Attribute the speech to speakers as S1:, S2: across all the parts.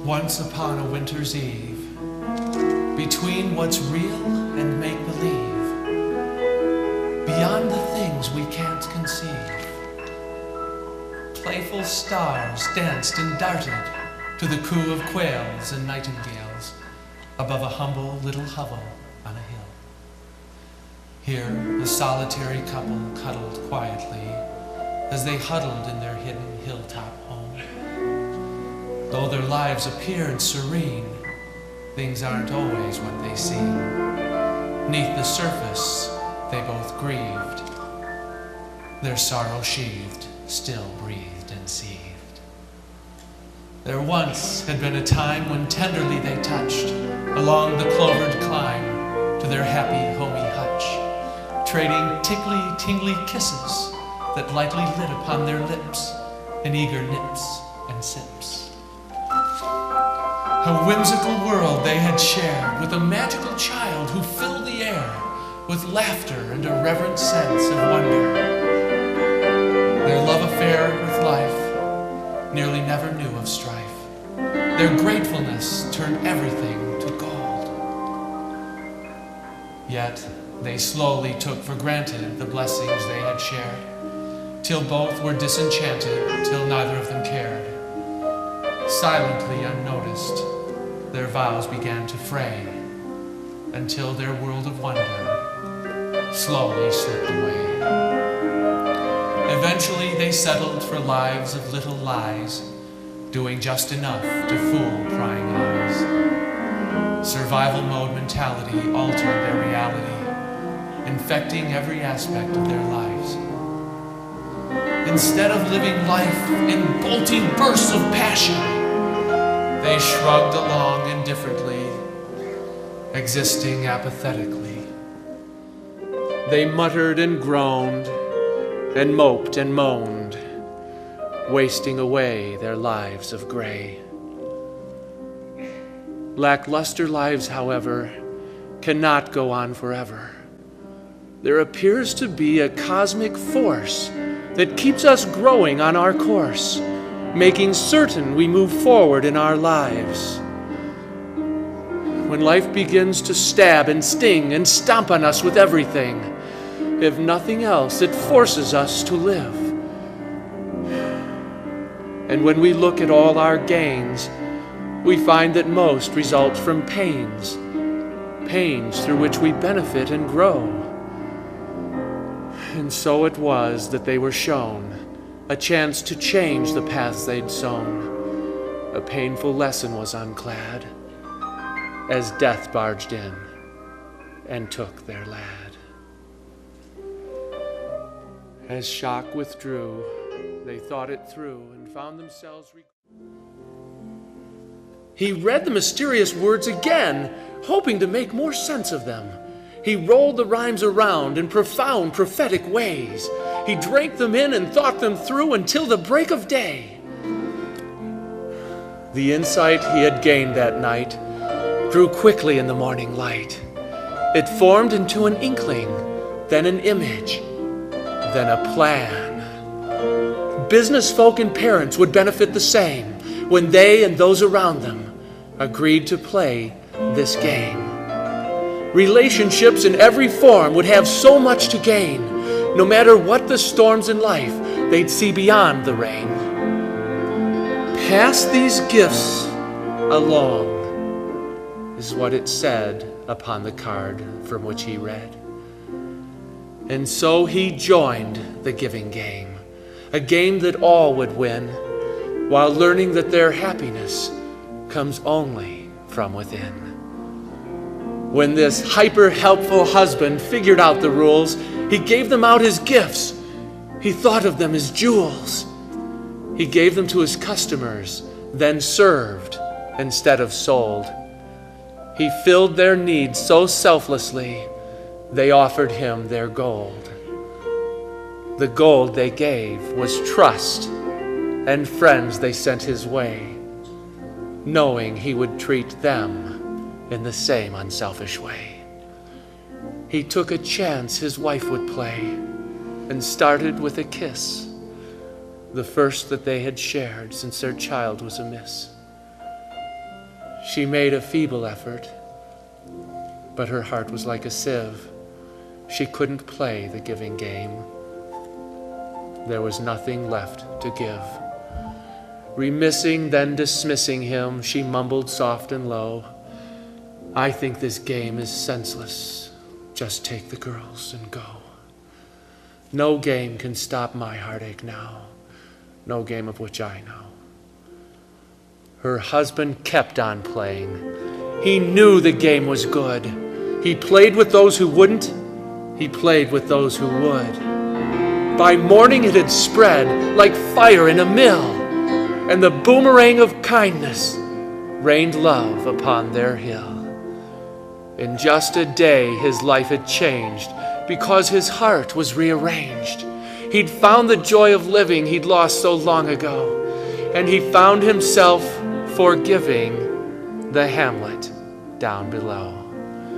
S1: Once upon a winter's eve, between what's real and make-believe, beyond the things we can't conceive, playful stars danced and darted to the coo of quails and nightingales above a humble little hovel on a hill. Here, a solitary couple cuddled quietly as they huddled in their hidden hilltop home. Though their lives appeared serene, things aren't always what they seem. 'Neath the surface, they both grieved. Their sorrow sheathed, still breathed and seethed. There once had been a time when tenderly they touched along the clovered climb to their happy, homey hutch, trading tickly, tingly kisses that lightly lit upon their lips in eager nips and sips. A whimsical world they had shared with a magical child who filled the air with laughter and a reverent sense of wonder. Their love affair with life nearly never knew of strife. Their gratefulness turned everything to gold. Yet they slowly took for granted the blessings they had shared, till both were disenchanted, till neither of them cared. Silently unnoticed, their vows began to fray, until their world of wonder slowly slipped away. Eventually they settled for lives of little lies, doing just enough to fool prying eyes. Survival mode mentality altered their reality, infecting every aspect of their lives. Instead of living life in bolting bursts of passion, they shrugged along indifferently, existing apathetically. They muttered and groaned and moped and moaned, wasting away their lives of gray. Lackluster lives, however, cannot go on forever. There appears to be a cosmic force that keeps us growing on our course, making certain we move forward in our lives. When life begins to stab and sting and stomp on us with everything, if nothing else, it forces us to live. And when we look at all our gains, we find that most result from pains through which we benefit and grow. And so it was that they were shown a chance to change the paths they'd sown. A painful lesson was unclad as death barged in and took their lad. As shock withdrew, they thought it through and found themselves. He read the mysterious words again, hoping to make more sense of them. He rolled the rhymes around in profound prophetic ways. He drank them in and thought them through until the break of day. The insight he had gained that night grew quickly in the morning light. It formed into an inkling, then an image, then a plan. Business folk and parents would benefit the same when they and those around them agreed to play this game. Relationships in every form would have so much to gain. No matter what the storms in life, they'd see beyond the rain. Pass these gifts along, is what it said upon the card from which he read. And so he joined the giving game, a game that all would win, while learning that their happiness comes only from within. When this hyper-helpful husband figured out the rules, he gave them out as gifts. He thought of them as jewels. He gave them to his customers, then served instead of sold. He filled their needs so selflessly, they offered him their gold. The gold they gave was trust, and friends they sent his way, knowing he would treat them in the same unselfish way. He took a chance his wife would play, and started with a kiss, the first that they had shared since their child was amiss. She made a feeble effort, but her heart was like a sieve. She couldn't play the giving game. There was nothing left to give. Remissing, then dismissing him, she mumbled soft and low, "I think this game is senseless. Just take the girls and go. No game can stop my heartache now, no game of which I know." Her husband kept on playing. He knew the game was good. He played with those who wouldn't. He played with those who would. By morning it had spread like fire in a mill, and the boomerang of kindness rained love upon their hill. In just a day his life had changed, because his heart was rearranged. He'd found the joy of living he'd lost so long ago, and he found himself forgiving the hamlet down below.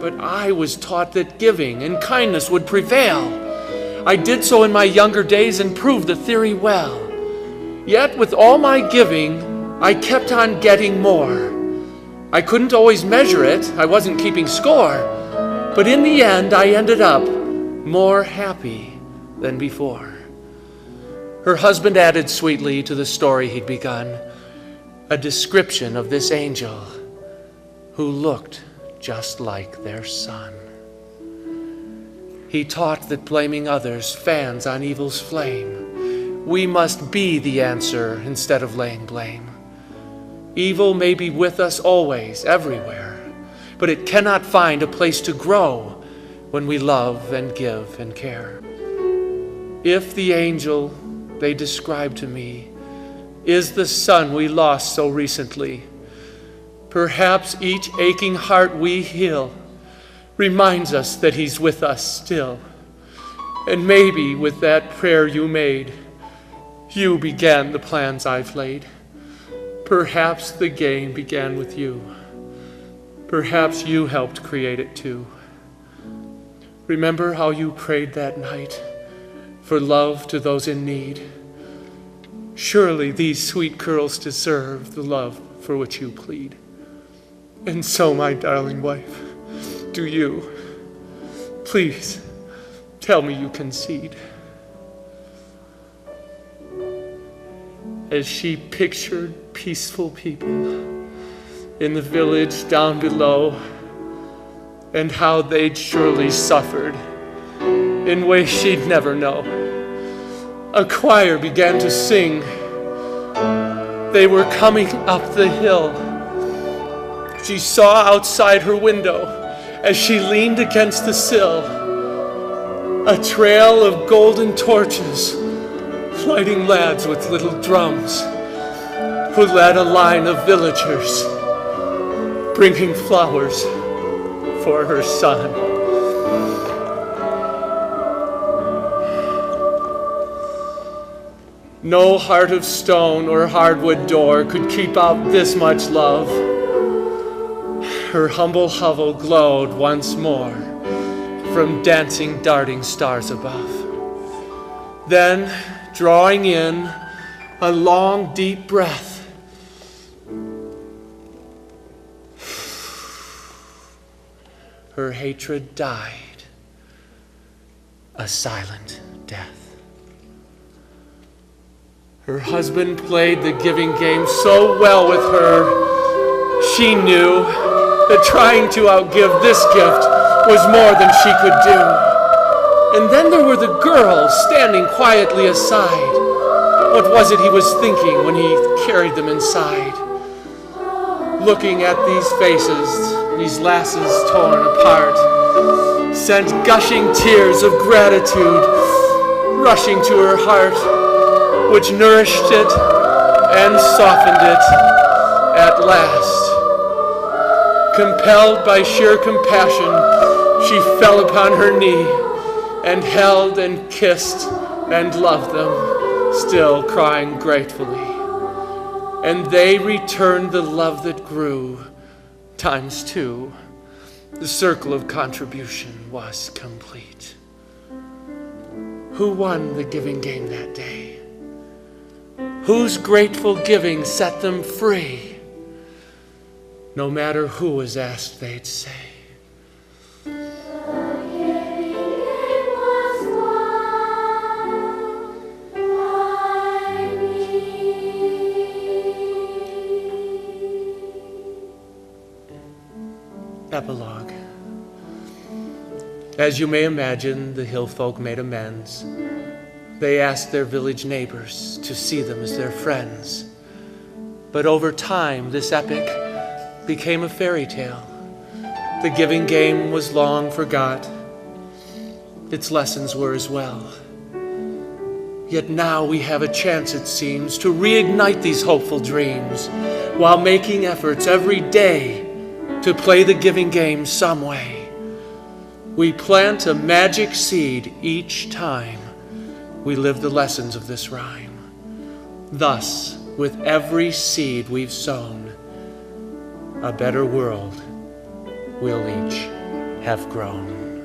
S1: But I was taught that giving and kindness would prevail. I did so in my younger days and proved the theory well. Yet with all my giving, I kept on getting more. I couldn't always measure it, I wasn't keeping score, but in the end I ended up more happy than before. Her husband added sweetly to the story he'd begun a description of this angel who looked just like their son. He taught that blaming others fans on evil's flame. We must be the answer instead of laying blame. Evil may be with us always, everywhere, but it cannot find a place to grow when we love and give and care. If the angel they describe to me is the son we lost so recently, perhaps each aching heart we heal reminds us that he's with us still. And maybe with that prayer you made, you began the plans I've laid. Perhaps the game began with you. Perhaps you helped create it too. Remember how you prayed that night for love to those in need? Surely these sweet girls deserve the love for which you plead. And so, my darling wife, do you, please, tell me you concede. As she pictured peaceful people in the village down below, and how they'd surely suffered in ways she'd never know, a choir began to sing. They were coming up the hill. She saw outside her window, as she leaned against the sill, a trail of golden torches, lighting lads with little drums, who led a line of villagers, bringing flowers for her son. No heart of stone or hardwood door could keep out this much love. Her humble hovel glowed once more from dancing, darting stars above. Then, drawing in a long, deep breath, her hatred died a silent death. Her husband played the giving game so well with her, she knew that trying to outgive this gift was more than she could do. And then there were the girls standing quietly aside. What was it he was thinking when he carried them inside? Looking at these faces, these lasses torn apart, sent gushing tears of gratitude rushing to her heart, which nourished it and softened it at last. Compelled by sheer compassion, she fell upon her knee and held and kissed and loved them, still crying gratefully. And they returned the love that grew ×2. The circle of contribution was complete. Who won the giving game that day? Whose grateful giving set them free? No matter who was asked, they'd say, Epilogue. As you may imagine, the hill folk made amends. They asked their village neighbors to see them as their friends. But over time, this epic became a fairy tale. The giving game was long forgot. Its lessons were as well. Yet now we have a chance, it seems, to reignite these hopeful dreams while making efforts every day to play the giving game some way. We plant a magic seed each time we live the lessons of this rhyme. Thus, with every seed we've sown, a better world we'll each have grown.